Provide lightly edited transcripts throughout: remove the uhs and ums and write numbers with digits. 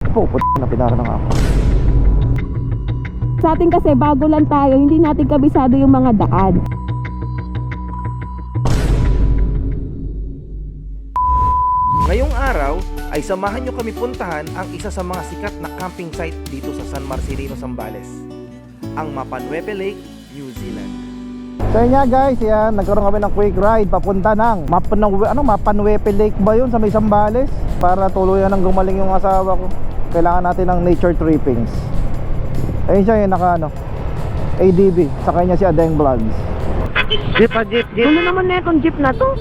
Po, na pinara na nga ako. Sa atin kasi bago lang tayo, hindi natin kabisado yung mga daan. Ngayong araw ay samahan nyo kami puntahan ang isa sa mga sikat na camping site dito sa San Marcelino, Zambales, ang Mapanuepe Lake, New Zealand. So yun nga guys, yan, nagkaroon kami ng quick ride papunta ng Mapanuepe Lake ba yun sa may Zambales? Para tuluyan ng gumaling yung asawa ko. Kailangan natin ng nature trippings. Ayun siya yung ADB, sa kanya si Adeng Vlogs. Jeep. Ano naman na itong jeep na to?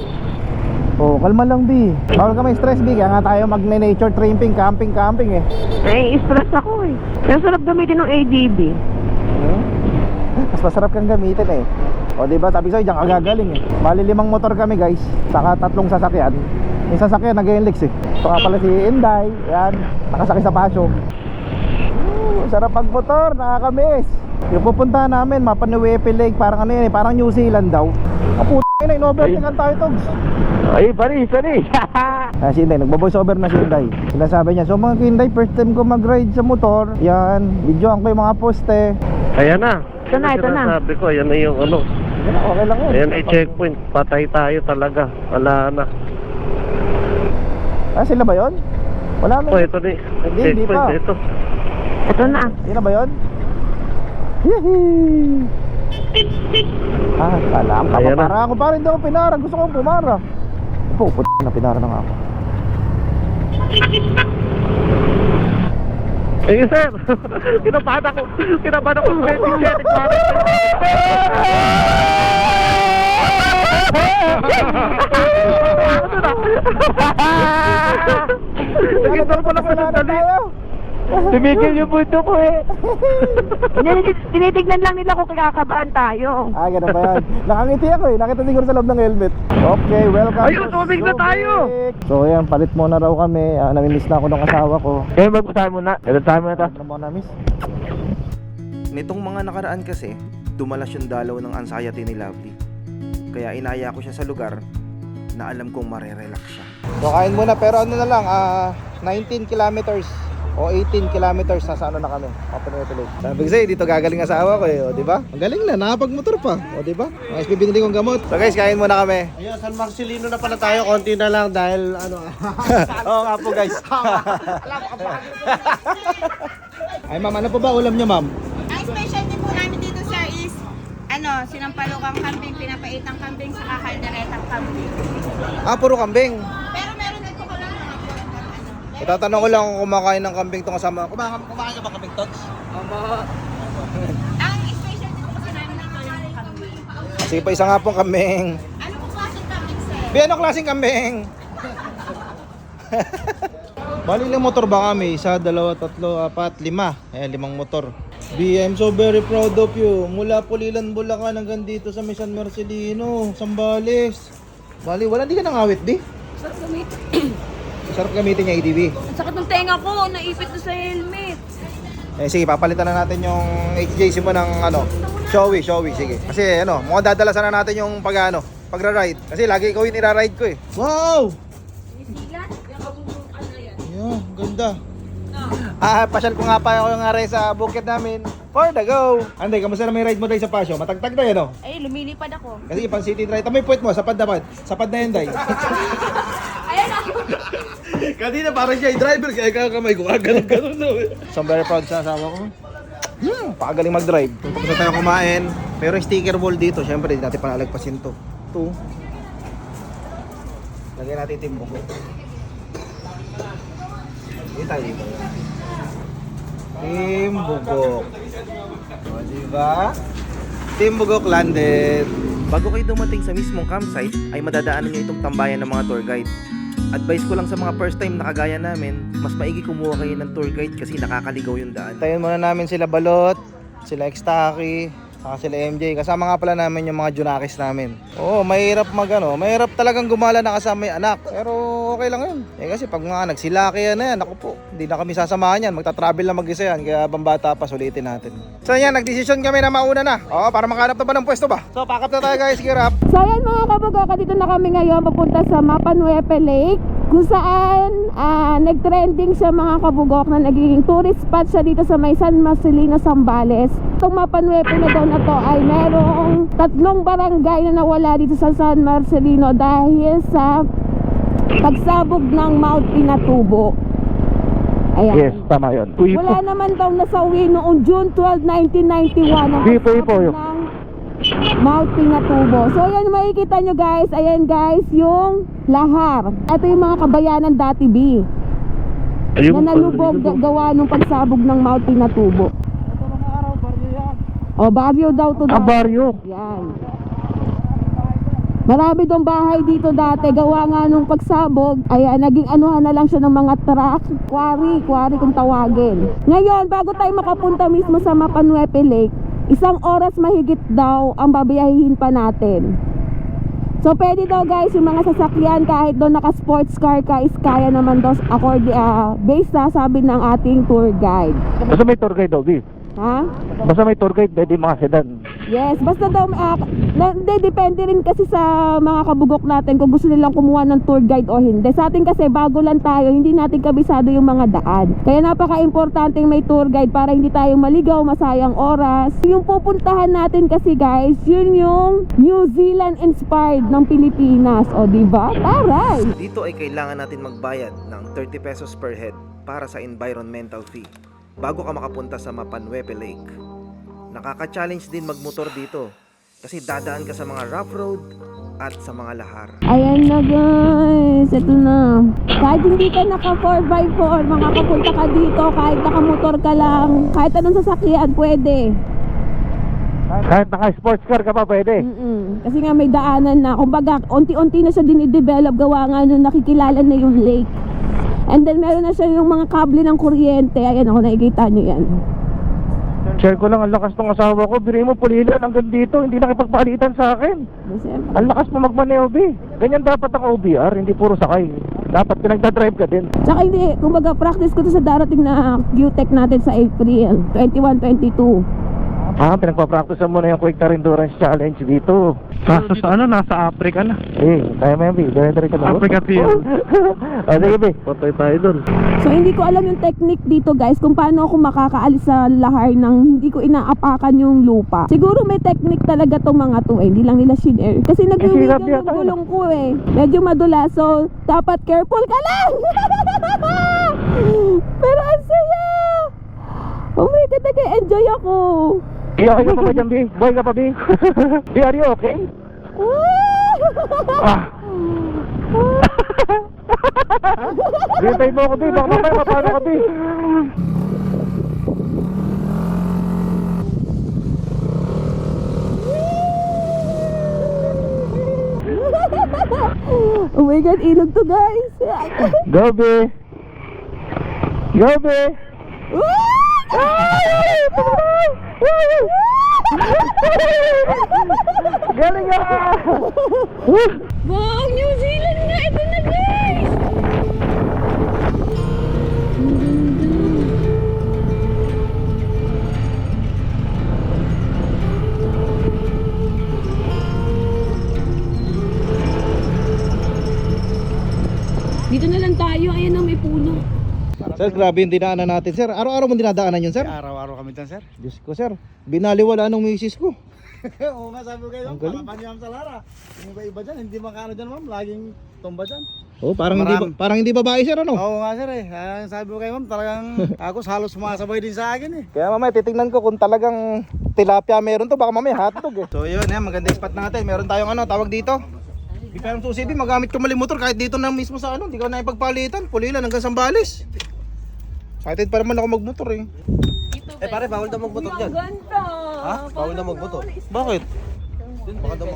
Oh, kalma lang B. Bawal ka may stress B, kaya nga tayo nature tripping, camping eh. Stress ako eh. Pero sarap gamitin ng ADB. Mas masarap kang gamitin eh. O diba, sabi sa'yo, diyan kagagaling eh. Bali 5 motor kami guys, saka 3 sasakyan. Yung sasakyan nag-enlix eh. Ito nga pala si Inday, yan, nakasakay sa pasyo. Sarap pag motor, nakakamiss. Yung pupuntahan namin, Mapanuepe Lake, parang ano yun eh, parang New Zealand daw. Ang puto na, in-overtakean tayo togs. Ay, pari. Si Inday, nagbo-voice over na si Inday. Sinasabi niya, so mga Inday, first time ko mag-ride sa motor. Yan, videoan ko yung mga poste. Ayan na. Ito na. Sabi ko, ayan na yung ano. Okay lang yun. Ayan ay checkpoint. Patay tayo talaga. Wala na. Sila ba yun? Wala na. Ito din. Hindi pa. Ito. Ito na. Yun na ba yun? Yehey! Kala ang kapapara ako. Parang hindi ako pinara. Gusto kong pumara. Po, na pinara na nga ako. Eh sir, kinabahan ako. Nagkita pala ko ng dali. Tumigil yung buto ko eh. Tinitignan lang nila kung kakabahan tayo. Ganun ba yan? Nakangiti ako eh. Nakita siguro sa loob ng helmet. Okay, welcome. Ayun, tubig na tayo. So ayan, palit muna raw kami. Namimiss na ako ng asawa ko. Mag-usahan muna. Editahan mo na ito. Ano mo na miss? Nitong mga nakaraan kasi, dumalas yung dalaw ng anxiety ni Lovely. Kaya inaya ko siya sa lugar na alam kong marerelax siya. So kain muna, pero ano na lang, 19 kilometers o 18 kilometers nasa ano na kami, Mapanuepe Lake. Sabi ko sa'yo, dito gagaling asawa ko eh, o diba? Ang galing na, nakapagmotor pa, o diba? Mas bibinili kong gamot. So guys, kain muna kami. Ayun, San Marcelino na pala tayo, konti na lang dahil ano. Oo nga po guys. Ay ma'am, ano po ba ulam niyo ma'am? Ang specialty po namin dito sir is sinampalukang kambing, pinapaitang kambing, saka kalderetang kambing. Puro kambing. Pero meron din po kami mga Itatanong ko lang kung kumakain ng kambing to kasama. Kumakain ka ba kambing tots? Ang specialty po kasi namin dito yung kambing. Sige pa, isa nga pong kambing. Ano po klaseng kambing sir? Bi, anong klaseng kambing? Bali lang motor ba kami? 1, 2, 3, 4, 5. Ayan, 5 motor. B, I'm so very proud of you. Mula Pulilan, Bulacan hanggang dito sa San Marcelino, Zambales. Bali, hindi ka nangawit, B? Sarap gamitin. Sarap gamitin niya, ADB. Ang sakit ng tenga ko, naipit na sa helmet. Sige, papalitan na natin yung HJC mo ng Showy, sige. Kasi mukhang dadalasan na natin yung pagra-ride. Kasi lagi ikaw yung ira-ride ko eh. Wow! Yeah, ganda. Pasyal ko nga pa ako yung aray sa bukid namin. For the go! Anday, kamusta na may ride mo dahil sa pasyo? Matagtag na yan Ay, lumilipad ako. Kasi pang city ride. Tama yung puwet mo, sapad na yan day. Ayan ako. Kanina parang siya yung driver, kaya kakamay ko, ganun na. So I'm very proud sa asawa ko. Pakagaling mag-drive. Tapos na tayo kumain. Pero yung sticker wall dito, syempre hindi natin panalagpasin to. Lagyan natin timbok. Hindi tayo dito. Timbugok. O diba? Timbugok landed. Bago kayo dumating sa mismong campsite, ay madadaanan nyo itong tambayan ng mga tour guide. Advice ko lang sa mga first time na kagaya namin, mas maigi kumuha kayo ng tour guide kasi nakakaligaw yung daan. Tayo muna namin sila Balot, sila Extaki, saka sila MJ. Kasama nga pala namin yung mga Junakis namin. Oo, mahirap mahirap talagang gumala na kasama yung anak. Pero okay lang yun. Kasi pag mga nagsilaki yan ako po, hindi na kami sasamahan yan. Magta-travel na mag-isa yan, kaya bambata pa, sulitin natin. So yan, nagdesisyon kami na mauna na. Para makahanap na ba ng pwesto ba? So pack up na tayo guys, gear up. So ayan mga kabagaka, dito na kami ngayon papunta sa Mapanuepe Lake. kung saan nag-trending siya mga kabugok na nagiging tourist spot siya dito sa may San Marcelino, Zambales. Itong Mapa 9 na daw na to ay merong 3 barangay na nawala dito sa San Marcelino dahil sa pagsabog ng Mount Pinatubo. Ayan. Yes, tama yun. Wala naman daw nasawi noong June 12, 1991 ang pagsabog ng Mount Pinatubo. So ayan, makikita nyo guys. Ayan guys, yung lahar. Ito yung mga kabayanan dati B na nalubog gawa nung pagsabog ng Mount Pinatubo. O, baryo daw to. baryo. Yan. Marami dong bahay dito dati. Gawa nga nung pagsabog. Ayan, naging anuhan na lang siya ng mga truck. Quarry kung tawagin. Ngayon, bago tayo makapunta mismo sa Mapa 9 Lake, 1 oras mahigit daw ang babiyahihin pa natin. So pwede daw guys yung mga sasakyan kahit doon naka sports car ka is kaya naman daw based sa sabi ng ating tour guide. Basta may tour guide daw, Bi. Ha? Basta may tour guide, pwede mga sedan. Yes, basta daw depende rin kasi sa mga kabugok natin kung gusto nilang kumuha ng tour guide o hindi. Sa atin kasi bago lang tayo, hindi natin kabisado yung mga daan. Kaya napaka-importante may tour guide para hindi tayo maligaw, masayang oras. Yung pupuntahan natin kasi guys, yun yung New Zealand inspired ng Pilipinas. O diba? Taray! Dito ay kailangan natin magbayad ng 30 pesos per head para sa environmental fee bago ka makapunta sa Mapa 9 Lake. Nakaka-challenge din magmotor dito kasi dadaan ka sa mga rough road at sa mga lahar. Ayan na guys, ito na. Kahit hindi ka naka 4x4, makakapunta ka dito. Kahit nakamotor ka lang, kahit anong sasakyan, pwede. Kahit naka-sports car ka pa, pwede. Kasi nga may daanan na. Kumbaga, unti-unti na siya dinidevelop. Gawa nga nung nakikilala na yung lake. And then meron na siya yung mga kable ng kuryente. Ayan ako, nakikita nyo yan. Share ko lang, ang lakas ng asawa ko. Biri mo, pulilan hanggang dito. Hindi nakipagpalitan sa akin. Ang lakas mo magmaneho, Bi. Ganyan dapat ang OBR, hindi puro sakay. Dapat pinagdadrive ka din. Tsaka hindi, kumbaga practice ko to sa darating na QTech natin sa April 21-22. Pinagpa-practice mo na yung Quick Tar Endurance Challenge dito. Nasa Africa na. Kaya mo yan, Bi. Dire-dire ka na. Africa field. Sige, Bi. Patay tayo dun. So hindi ko alam yung technique dito guys kung paano ako makakaalis sa lahar ng hindi ko inaapakan yung lupa. Siguro may technique talaga tong mga to hindi lang nila shinare. Kasi nag-wiggle yung gulong ko medyo madulas, so dapat careful ka lang. Pero ang saya. Oh my God, nag-enjoy ako. Okay ka pa ba dyan, Bi? Boy ka pa, Bi? Bi, are you okay? Bintay mo ako, Bi. Baka mamaya mapano ka, Bi. Oh my God, ilog to guys. Go, Bi. Go, Bi. Galing ka! Wow, New Zealand nga! Ito na guys! Dito na lang tayo, ayan ang may puno. Sir, grabe yung dinaanan natin, sir. Araw-araw mo dinadaanan yun, sir? Araw-araw kami dyan, sir. Diyos ko, sir. Binaliwala nung misis ko. Oo nga, sabi ko kayo, Ang galing. parapan niya sa Lara. Yung iba-iba dyan, hindi makano dyan, ma'am. Laging tumba dyan. Oh, parang hindi babae, sir, ano? Oo nga, sir sabi ko kayo, ma'am, talagang ako halos sumasabay din sa akin Kaya mamaya titingnan ko kung talagang tilapia meron to, baka mamaya hotdog So yun, maganda yung spot natin. Meron tayong tawag dito. Di pa yung susi, magamit ko mali motor kahit dito na mismo sa hindi ko na ipagpalitan. Pulilan hanggang Zambales. Excited pa naman ako magmotor pare, bawal daw magmotor dyan. Ha? Bawal daw magmotor. Bakit?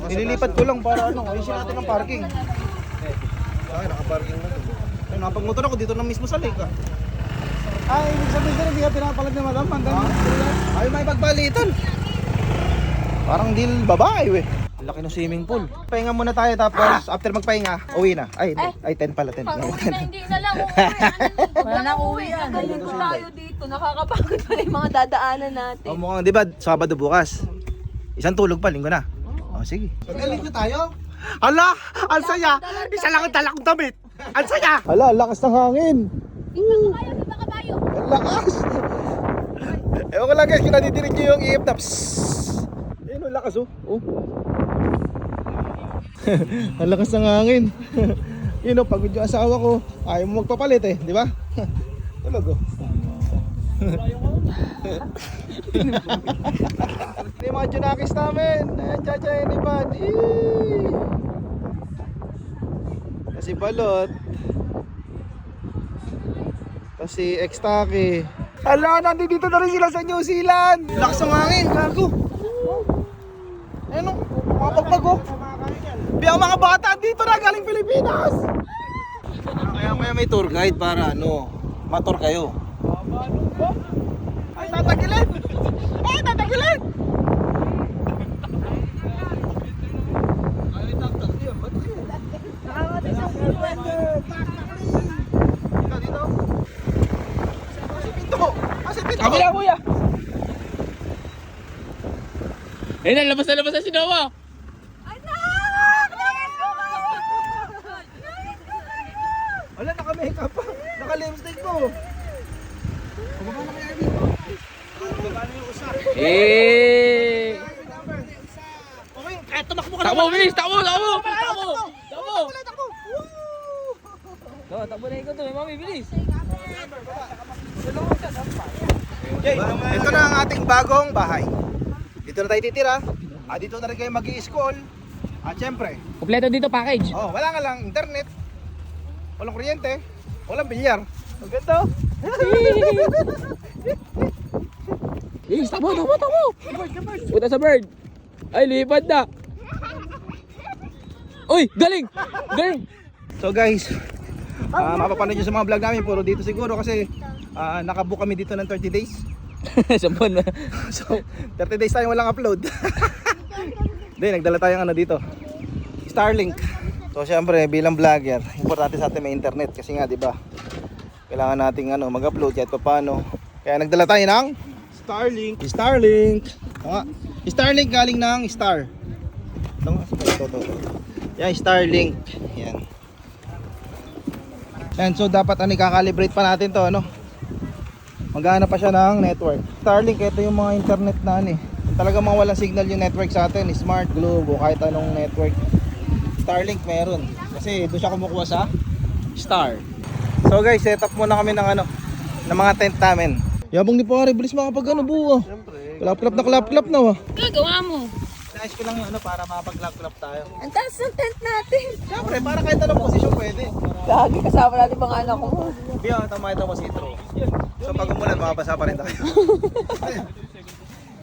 Nililipat ko lang para ayusin natin ang parking. Ay, naka-parking na. Ay, napag-motor ako dito na mismo sa lake ibig sabihin sir, hindi ka pinapalag na madam hanggang ay, may pagpalitan. Parang deal babae Ang laki ng swimming pool. Pahinga muna tayo tapos after magpahinga, uwi na. Ay, 10 pala, 10. Hindi na lang wala na uwi yan. Galing ko tayo dito. Nakakapagod pa yung mga dadaanan natin. Mukhang, di ba, Sabado bukas. Isang tulog pa, linggo na. Sige. Pag-elite na tayo. Ala, ang saya. Isa lang ang dala kong damit. Ang saya! Hala, ang lakas ng hangin. Ang lakas. Ewan ko lang guys, kung nadidinig nyo yung iip na psss. Ayun, ang lakas oh. Oh. Ang lakas ng hangin. Yun oh, pagod yung asawa ko. Ayaw mo magpapalit eh, di ba? Tulog oh. Ito yung mga junakis namin. Chachayin ni Van. Kasi balot. Kasi Extaki. Hala, nandito na rin sila sa New Zealand. Lakas ng hangin, gago. Ano? Mga pagbago. Biyang mga bata dito na galing Pilipinas. Kaya may tour guide para ano, mator kayo. Ay, tatagilid. Ay, tatagilid. Kabila kuya. Ayun na, labas na si Noah. Wala, naka-makeup pa. Naka-lipstick po. Eh! Okay, kahit tumakbo ka Takbo, bilis! Takbo! Takbo! Bilis! Ito na ang ating bagong bahay. Dito na tayo titira. Dito na rin kayo mag-i-school. At syempre, Kompleto dito package. wala nga lang internet. Walang kuryente. Walang bilyar. Ang ganda. Bilis! Takbo! Punta sa bird! Ay, lipad na! Uy! Galing! So guys, mapapanood nyo sa mga vlog namin. Puro dito siguro kasi nakabook kami dito ng 30 days. Sampon na. So, 30 days tayong walang upload. Hindi, nagdala tayong ano dito, Starlink. So syempre bilang vlogger, importante sa atin may internet kasi nga 'di ba? Kailangan nating mag-upload kahit paano. Kaya nagdala tayo ng Starlink. Starlink galing ng Star. Ito. Yan, Starlink. Yan. So dapat i-calibrate pa natin 'to, Magana pa siya ng network. Starlink, ito yung mga internet na talagang mawalang signal yung network sa atin, Smart, Globe o kahit anong network. Starlink meron. Kasi doon siya kumukuha sa Star. So guys, set up muna kami ng ng mga tent namin. Yabang ni pare, bilis makapag buo. Siyempre. Klap na Gagawa mo. Nice ko lang yung para makapag-klap tayo. Ang taas ng tent natin. Siyempre, para kahit anong posisyon pwede. Lagi kasama natin mga anak ko. Biya, tama ito mo si Intro. So pag umulan, makabasa pa rin tayo.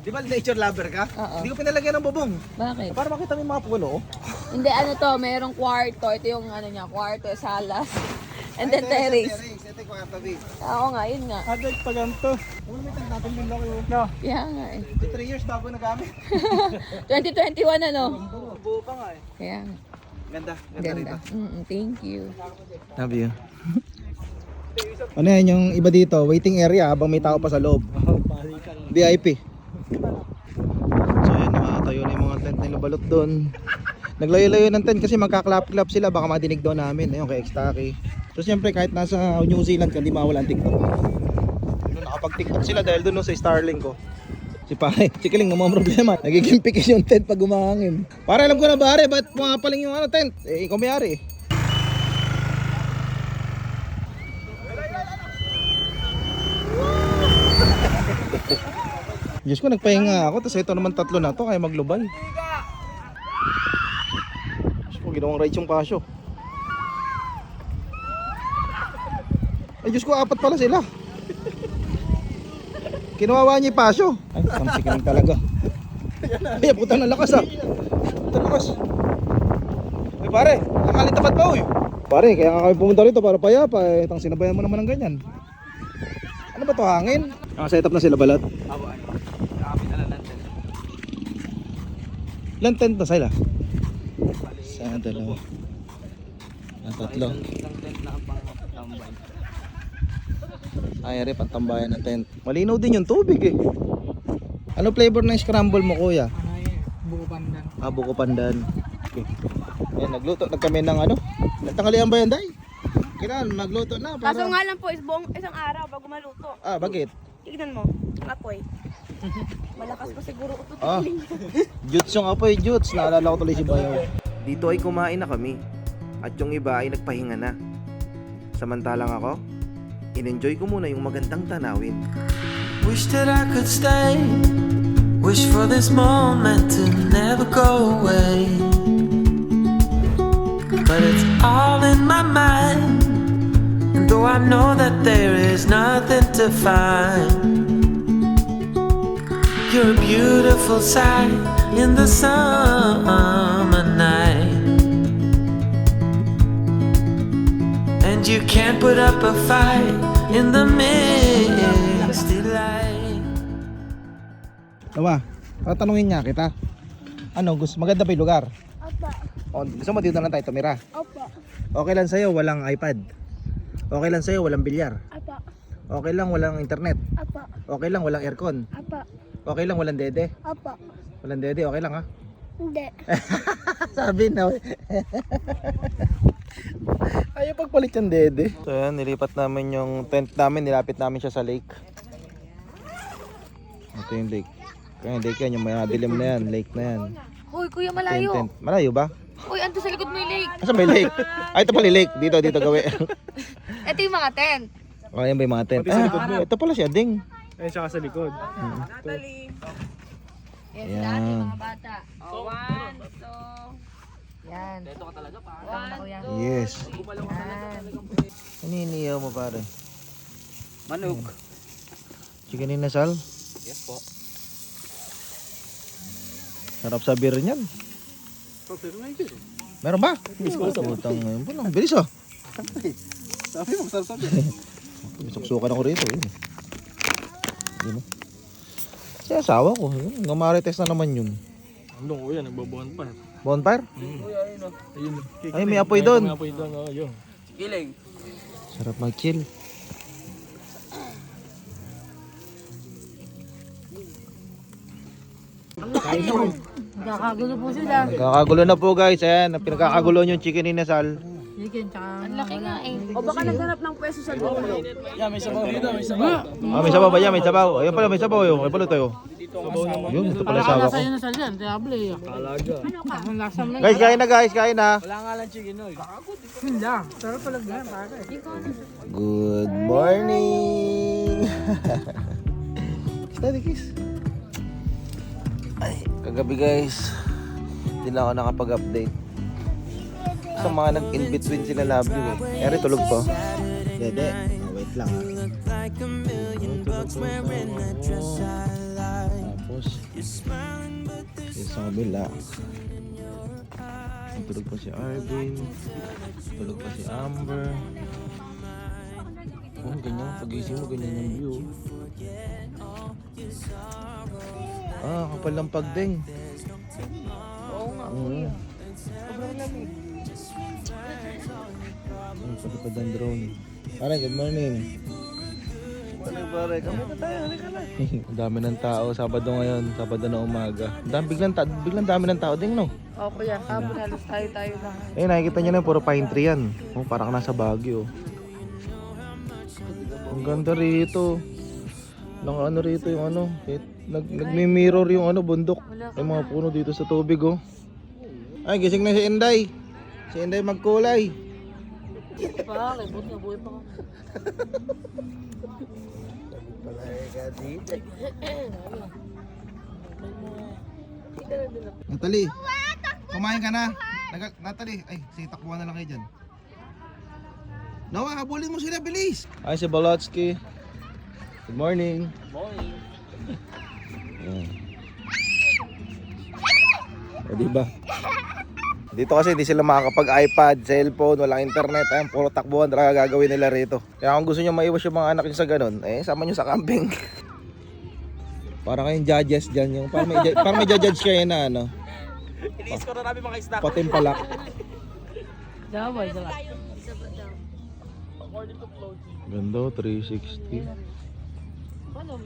Di ba nature lover ka? Oo. Hindi ko pinalagyan ng bubong. Bakit? Para makita mo yung mga puno. Hindi, mayroong kwarto. Ito yung kwarto, salas. And then terrace. Ito yung kwarto, babe. Oo nga, yun nga. Agad pa ganito. Ano may tent natin din laki no? Kaya nga eh. 3 years bago nagamit. 2021 Buo pa nga eh. Kaya nga. Ganda Ganda. rito. Thank you. Love you. Ano yan yung iba dito, waiting area habang may tao pa sa loob. VIP. So yan, nakatayo na yung mga tent nila balot doon. Naglayo-layo ng tent kasi magkaklap-klap sila, baka madinig daw namin. Ayun kay Extaki. So siyempre kahit nasa New Zealand ka, di mawala ang TikTok. Nakapag-TikTok sila dahil doon sa Starlink ko. Si pare, si Kiling mga problema. Nagiging pikis yung tent pag umahangin. Pare, alam ko na pare, ba't pumapaling yung tent? Ikaw may-ari. Diyos ko, nagpahinga ako. Tapos ito naman tatlo na to, kaya maglubay. Diyos ko, ginawang rides yung pasyo. Ay Diyos ko, 4 pala sila. Kinuwawa niya yung pasyo. Ay, samsik lang talaga. Ay, putang ng lakas Putang lakas. Ay pare, tanghali tapat pa uy. Pare, kaya nga kami pumunta rito para payapa eh. Tang sinabayan mo naman ng ganyan. Ano ba to, hangin? Naka-setup na sila balat? Ilan tent na sila? Isa, dalawa. Tatlo. Ay, rin, pantambayan ng tent. Malinaw din yung tubig eh. Ano flavor ng scramble mo, kuya? Buko pandan. Buko pandan. Okay. Ayan, nagluto na kami ng Nagtanghalian ba yan, Day? Kailan magluto na Kaso nga lang po, isang araw bago maluto. bakit? Tignan mo, ang apoy. Malakas pa siguro ito. Juts yung apoy, Juts. Naalala ko tuloy si Bayaw. Dito ay kumain na kami at yung iba ay nagpahinga na. Samantalang ako, in-enjoy ko muna yung magandang tanawin. Wish that I could stay. Wish for this moment to never go away. But it's all in my mind. And though I know that there is nothing to find, you're a beautiful sight in the summer night. And you can't put up a fight in the misty light. Tawa, tatanungin niya kita. Ano, maganda pa yung lugar? Opo. Gusto mo dito na lang tayo tumira? Opo. Okay lang sa'yo, walang iPad? Okay lang sa'yo, walang bilyar? Opo. Okay lang, walang internet? Opo. Okay lang, walang aircon? Opo. Okay lang, walang dede? Opo. Walang dede, okay lang ha? Hindi. Sabi na. Ayaw pagpalit yung dede. So yan, nilipat namin yung tent namin, nilapit namin siya sa lake. Ito yung lake. Kaya yung lake yan, yung madilim na yan, lake na yan. Hoy, kuya, Ito yung malayo. tent. Malayo ba? Hoy, ando sa likod mo yung lake. Asa may lake? Ay, ito pala yung lake. Dito gawin. Ito yung mga tent. O, yan ba yung mga tent? Ito pala siya, ding. Ayun siya sa likod. Yan. Mga bata. Oh, 1, 2. Yan. Dito ka talaga pa. Yes. Naniniyaw mo pare. Manok. Chicken inasal? Yes po. Sarap sa beer niyan. Meron ba? Utang ngayon po lang. Bilis oh. Sabi mo, sarap. Bisuksukan ako rito. Yun. Yun oh. Kasi asawa ko. Yun. Namarites na naman yun. Ano ko yan, nagbabuhan pa. Bonfire? Ayun. Ay, may apoy doon. May apoy doon, yun. Kiling. Sarap mag-chill. Nakakagulo po sila. Kakagulo na po guys. Ayan, pinagkakagulo yung chicken inasal. Ang laki nga eh. O baka naghanap ng pwesto sa dulo. Yeah, may sabaw dito, may sabaw. Ah, may sabaw ba yan? May sabaw. Ayun pala, may sabaw yun. May pala tayo. Yun, ito pala sabaw ko. Alaga. Guys, kain na guys, kain na. Wala nga lang chicken oil. Good morning! Steady kiss. Ay, kagabi guys, hindi na ako nakapag-update. Sa mga nag-in-between sila love you eh. Eri tulog po. Dede, wait lang. Tapos, sa kabila. Tulog pa si Arvin. Tulog pa si Amber. Oh, ganyan. Pagising mo, ganyan yung view. Ah, kapal ng pagding. Oo nga, kuya. Ang palipad ng drone. Pare, good morning. Pare, kamusta tayo? Halika na. Ang dami ng tao, Sabado ngayon, Sabado na umaga. Biglang dami ng tao ding, no? O kuya, kapon halos tayo lang. Eh, nakikita nyo na, puro pine tree yan. Oh, parang nasa Baguio. Ang ganda rito. Lang ano rito yung ano, nagmi-mirror yung ano, bundok. Yung mga puno dito sa tubig, oh. Ay, gising na si Inday. Si Inday magkulay. Bakit? Buti na buhay pa ka. Natalie, kumain ka na. Natalie, ay, sige, takbuhan na lang kayo dyan. Nawa, habulin mo sila, bilis. Ay, si Bolotsky. Good morning. Morning. O, diba? Dito kasi hindi sila makakapag-iPad, cellphone, walang internet. Ayan, puro takbuhan talaga gagawin nila rito. Kaya kung gusto nyo maiwas yung mga anak nyo sa ganun, eh, sama nyo sa camping. Para kayong judges dyan. Yung, para may judge kayo na ano. Iniis ko na namin mga isda. Patimpalak. Daway, dala. Ganda, 360. Ano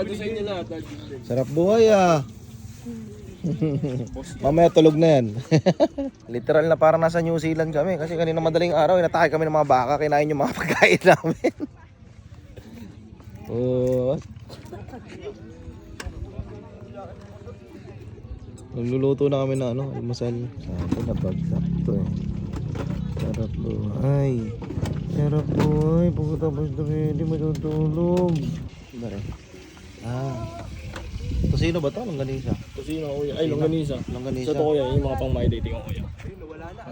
sa inyo lahat? Sarap buhay ah. Mamaya tulog na yan. Literal na parang nasa New Zealand kami. Kasi kanina madaling araw, inatake kami ng mga baka. Kinain yung mga pagkain namin. Oh. Nagluluto na kami na almusal. Ito na bagsak to eh. Sarap buhay. Sarap buhay. Pagkatapos na hindi matutulog. Diba rin? Tosino ba ito? Longganisa? Kusino kuya. Ay, longganisa. Longganisa. Sa to kuya, yung mga pang my dating ko kuya.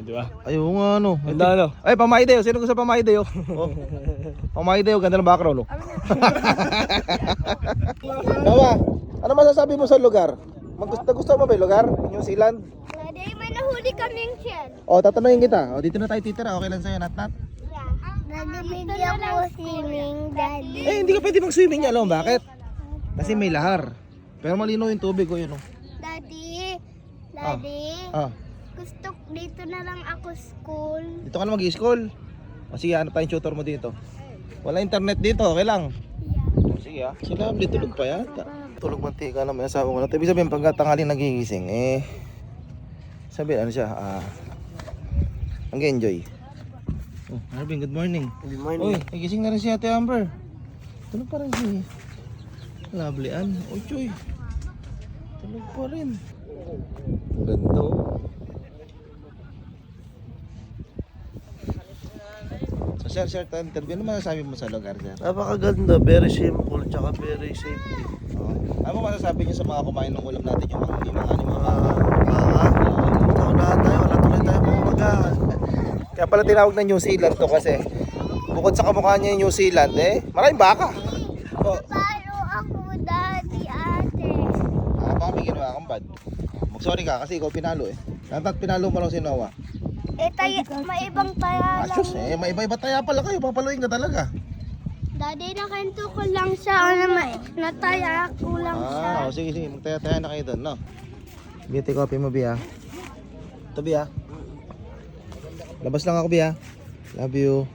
Di ba? Ay, oo nga Ganda Ay, pamaideo. Sino gusto pamaideo? Oh. Pamaideo, ganda ng background. Mama, ano masasabi mo sa lugar? Gusto mo ba yung lugar? New Zealand? Daddy, may nahuli kaming shell. O, tatanungin kita. O, dito na tayo titira. Okay lang sa'yo, Nat? Daddy, hindi ako swimming, Daddy. Eh, hindi ka pwede mag-swimming niya. Alam mo bakit? Kasi may lahar. Pero malinaw yung tubig ko yun. Daddy, gusto dito na lang ako school. Dito ka na mag-i-school. O sige, ano tayong tutor mo dito? Wala internet dito, okay lang. Yeah. O sige Si Lovely tulog pa yata. Tulog mantika na may asawa ko na. Ibig sabihin pagka tanghali nagigising, sabihin ano siya, nag-enjoy. Oh, Marvin, good morning. Good morning. Uy, nagising na rin si Ate Amber. Tulog pa rin si Lovely Ann. Uy, Choy. Tulog pa rin. Ang ganda oh. So sir, interview, ano masasabi mo sa lugar, sir? Napakaganda, very simple, tsaka very safety. Ano masasabi niyo sa mga kumain ng ulam natin yung mga Taon na tayo, wala tuloy tayo pumagahan. Kaya pala tinawag na New Zealand to kasi bukod sa kamukha niya yung New Zealand, maraming baka. Oh. Palo ako, Daddy, ate. Baka may ginawa kang bad. Mag-sorry ka kasi ikaw pinalo Dapat pinalo mo lang si Noah. Maibang taya lang. Asus, may iba-iba taya pala kayo, papaluin ka talaga. Daddy, nakanto ko lang siya. Nataya ko lang siya. Sige, magtaya-taya na kayo doon, no? Beauty coffee mo, Bia. Ito, Bia. Labas lang ako, Bia. Love you.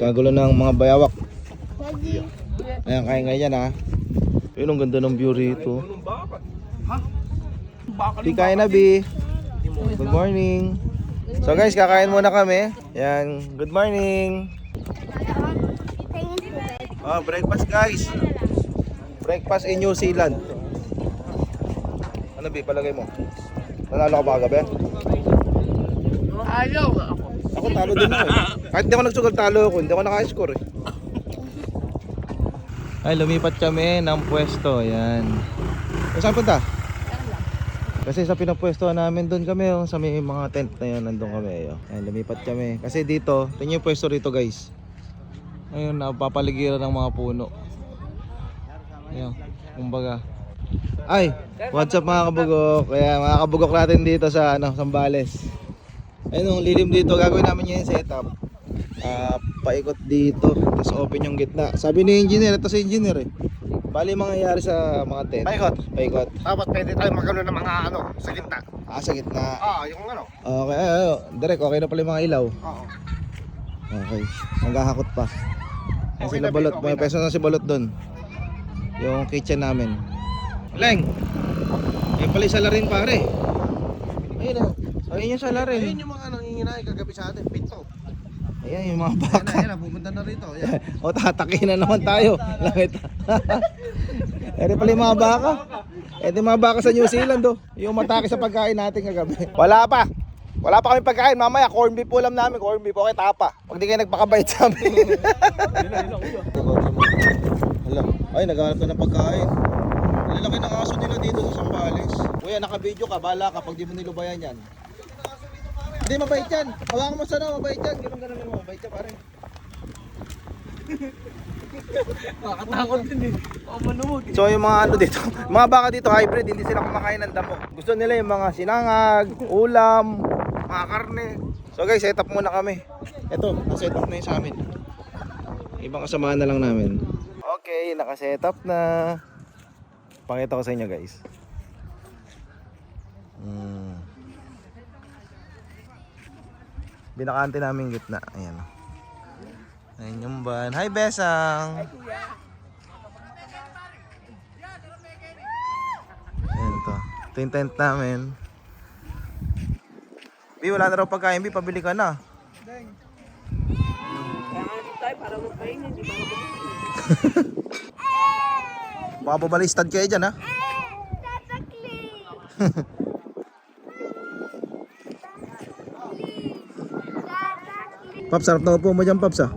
Kagulo ng mga bayawak. Daddy, Ayan, kaya nga yan, ha. Yun, ang ganda ng view rito. Di kain na, Bi. Good morning. So guys, kakain muna kami. Yan, good morning. thank you, Daddy. Breakfast guys. Breakfast in New Zealand. Ano, Bi, palagay mo? Nanalo ka ba kagabi? Ayaw! Ako talo din ako Kahit hindi ako nagsugal, talo ako. Hindi ako naka-score Ay, lumipat kami ng pwesto. Yan. Saan punta? Kasi sa pinapwestohan namin doon kami sa may mga tent na yun, nandun kami. Ay, lumipat kami. Kasi dito, tingnan yung pwesto rito guys. Ayun, napapaligiran ng mga puno. Ayun, kumbaga. Ay, what's up mga kabugok? Kaya mga kabugok natin dito sa Sambales. Ayun, lilim dito. Gagawin namin yung setup. Paikot dito, tapos open yung gitna. Sabi ni engineer, ito si engineer bali mangyayari sa mga tent. Paikot. Tapos pwede tayo magkaroon ng mga sa gitna. Sa gitna. Yung Okay, direct, okay na pala yung mga ilaw. Okay, maghahakot pa. Yung sila balot, may peso na si balot doon. Yung kitchen namin. Leng! Ayun pala yung salarin pare. Ayun yung salarin. Ayun yung mga nanginginay kagabi sa atin, pito. Ayan yung mga baka. Ayun, pumunta na rito. Ayan. O tatakin na naman tayo. Langit. Ere pala yung mga baka. Ito yung mga baka sa New Zealand yung matake sa pagkain natin kagabi. Wala pa kami pagkain. Mamaya corn beef ulam namin. Corn beef okay tapa. Pag di kayo nagpakabait sa amin. Ay, naghanap na ng pagkain. Lalaki ng aso nila dito sa Sambales. Kuya, naka-video ka. Bala ka pag di mo nilubayan yan. Hindi, mabait yan. Hawakan mo sana, mabait yan. Ganun mo, mabait yan pare. Nakatakot din manunog. So yung mga dito, mga baka dito hybrid, hindi sila kumakain ng damo. Gusto nila yung mga sinangag, ulam, mga karne. So guys, set up muna kami. Ito, na-set up na yung sa amin. Ibang kasamahan na lang namin. Okay, naka-set up na. Pakita ko sa inyo guys. Binakante namin gitna. Ayan. Ayun yung van. Hi Besang! Ito yung tent namin. B, wala na raw pagkain, B, pabili ka na. Baka babalistad kayo dyan, ha? Paps, sarap na upo mo dyan, Paps, ha?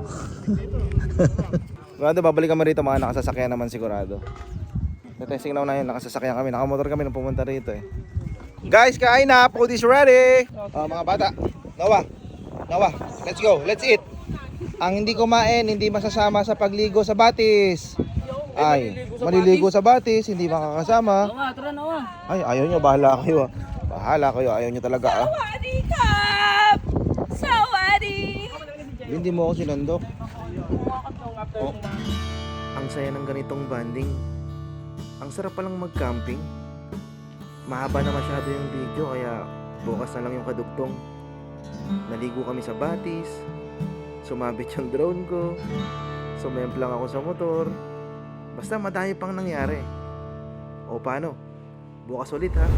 Sigurado, babalik kami rito, mga nakasasakyan naman sigurado. Testing na yun, nakasasakyan kami, nakamotor kami nung pumunta rito eh. Guys, kain na! Food is ready! Mga bata, Noah, let's go, let's eat! Ang hindi kumain, hindi masasama sa pagligo sa batis. Ay, maliligo sa batis, hindi makakasama. Tara na. Ay, ayaw nyo, bahala kayo. Bahala kayo, ayaw nyo talaga. Sawadi Kap! Sawadi! Hindi mo ako sinundok. Ang saya ng ganitong banding. Ang sarap palang mag-camping. Mahaba na masyado yung video kaya bukas na lang yung kadugtong. Naligo kami sa batis. Sumabit yung drone ko. Sumemplang ako sa motor. Basta madami pang nangyari. O paano? Bukas ulit ha.